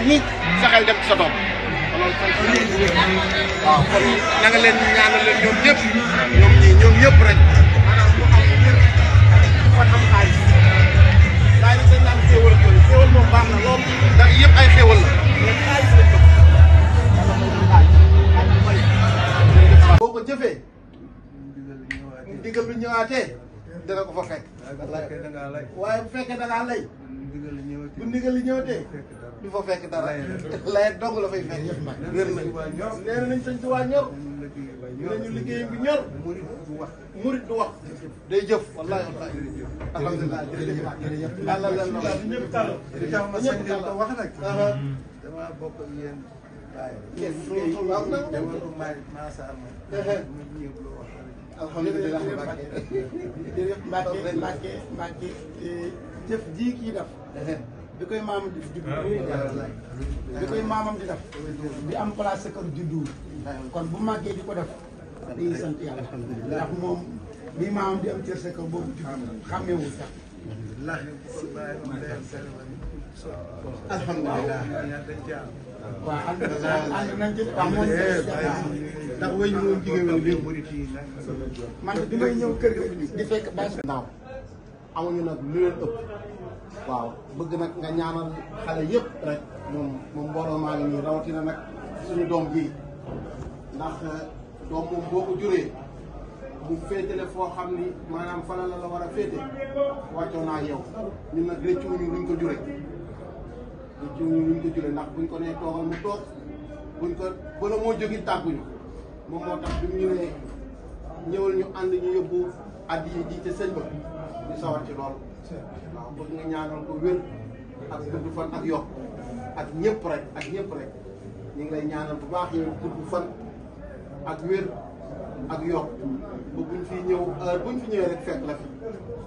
mukk sa xel dem ci sa doom loolu sant waaw kon na nga leen ñaanal leen ñoom ñëpp rek maanaam mu am wér fan am xaalis waaye nag dañ naan xéewal moom baax na lool ndax yëpp ay xéewal la mais xaalis lañ bëgg boo ko jëfee ndigal bi ñëwaatee dana ko fa fekk waaye bu fekkee da ngaa lay bu ndigal li ñëwatee du fa fekk dara lay dong la fay fekk wér na nee nañ sëñ Tuubaa ñor nañu liggéeyam bi ñor murit du wax day jëf wallahi alhamdulilah jërëjëf yàlla leen na ñëpp tàll ñëpp tàll wax nag dama bokk ak yéen waaw nag alhamdulilah jërëjëf Mbacke jëf ji kii def bi koy maamam di juddu bi koy maamam di def di am place sa kër juddu kon bu màggee di ko def dañuy sant yàlla ndax moom bi maamam di am cër sa kër boobu juddu xàmmeewul sax alhamdulilah waaw ànd nañ ci waaw moom ndax wéy ñu moom jigéen ñi léegi man bi may ñëw kër ga di fekk bâche naaw amuñu nag lu leen ëpp waaw bëgg nag nga ñaanal xale yëpp rek moom mbooloo maa ngi nii rawatina nag suñu doom ji ndax doom moom boo ko juree bu féetale foo xam ni maanaam fala la war a féete wàccoo naa yow ñun nag rëccuwuñu luñ ko juree ndax buñ ko nee toogal mu toog buñ ko bala moo jógi tàgguñu moom moo tax bi mu ñëwee ñëwal ñu ànd ñu yóbbu addi yi ji te sëñ ba ñu sawar ci loolu waaw bëgg nga ñaanal ko wér ak gudd fan ak yokk ak ñëpp rek ñu ngi lay ñaanal bu baax yow gudd fan ak wér ak yokk ba buñ fi ñëw heure buñ fi ñëwee rek fekk la fi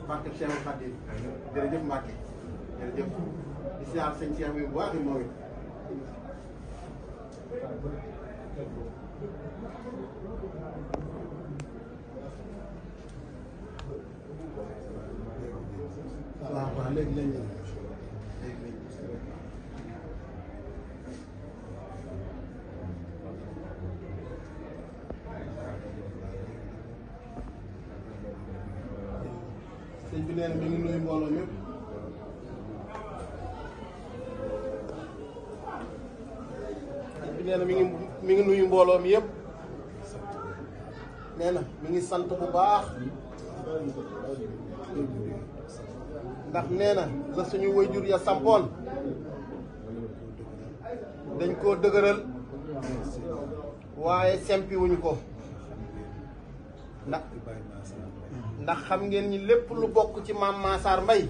barke Cheikh Khadim jërëjëf Mbacke jërëjëf di siyaar sëñ Cheikh bi bu baax yi moom it waaw léegi lañ ñëw sëñ bi nee na mi ngi nuyu mbooloo ñëpp sëñ bi nee na mi ngi nuyu mbooloo mi yëpp nee na mi ngi sant bu baax ndax nee na la suñu wayjur ya sampoon dañ koo dëgëral waaye sempi wuñu ko ndax xam ngeen ni lépp lu bokk ci maam Massar Mbaye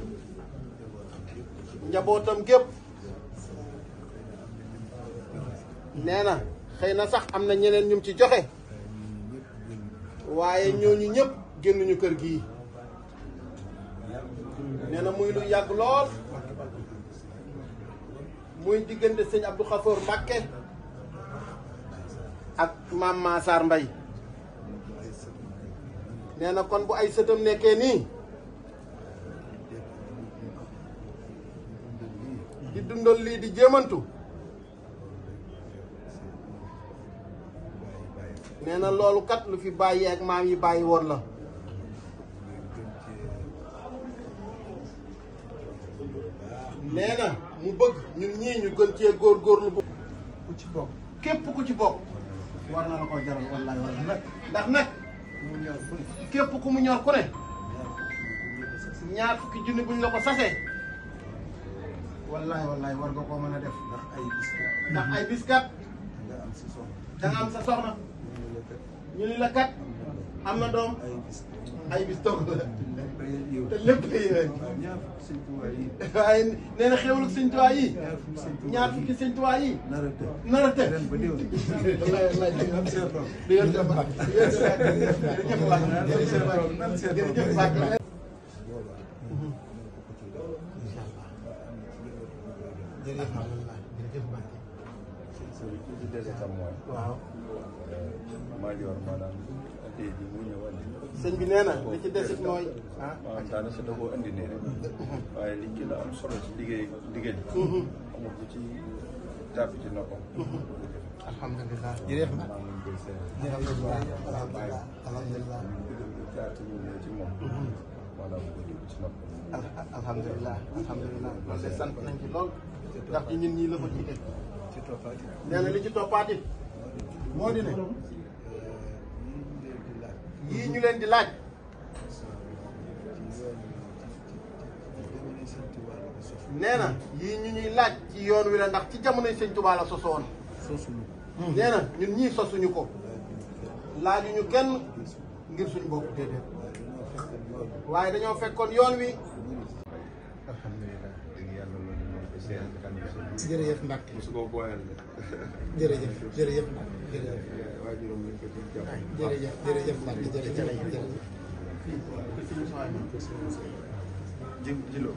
njabootam gépp nee na xëy na sax am na ñeneen ñum ci joxe waaye ñooñu ñëpp génnuñu kër gii nee na muy lu yàgg lool muy diggante sëñ Abdou Khafour Mbacké ak maam Massar Mbaye nee na kon bu ay sëtam nekkee nii di dundal lii di jéemantu nee na loolu kat lu fi bàyyi ak maam yi bàyyi woon la nee na mu bëgg ñun ñii ñu gën cee góorgóorlu bu ku ci bokk képp ku ci bokk war na la ko jaral wallaay wallaay nag ndax nag képp ku mu ñor ku ne ñaar fukki junni buñ la ko sasee wallaay wallaay war nga koo mën a def ndax ay biskat da nga am sa soxna ñu ni la kat am na doom ay bis toog la te lépp lay waaye nee na xéwlu sëñ Tuubaa yi ñaar fukki sëñ Tuubaa yi nar a teg waaw sëñ bi nee na li ci desit mooy waaw daanaka da koo andi nii rek waaye li ci la am solo ci liggéey amul bu ci tàbbi ci noppam. alhamdulilah jërëjëf na alhamdulilah alhamdulilah ci moom. maanaam bu dugg ci noppam. alhamdulilah alhamdulilah loolu de sant nañ ci lool ndax ci ñun ñii la ko jiite ci toppaati nee na li ci toppaati moo di ne yii ñu leen di laaj nee na yii ñu ñuy laaj ci yoon wi la ndax ci jamonoy sëñ Tuubaa la sosoon nee na ñun ñii sosuñu ko laajuñu kenn ngir suñu bopp déedéet waaye dañoo fekkoon yoon wi alhamdulilah dëgg yàlla loolu moom ko seen jërëjëf Mbacke su ko booyal jërëjëf jërëjëf Mbacke jërëjëf waaye juróom ñu ko ci jàpp jërëjëf jërëjëf Mbacke jërëjëf jëloo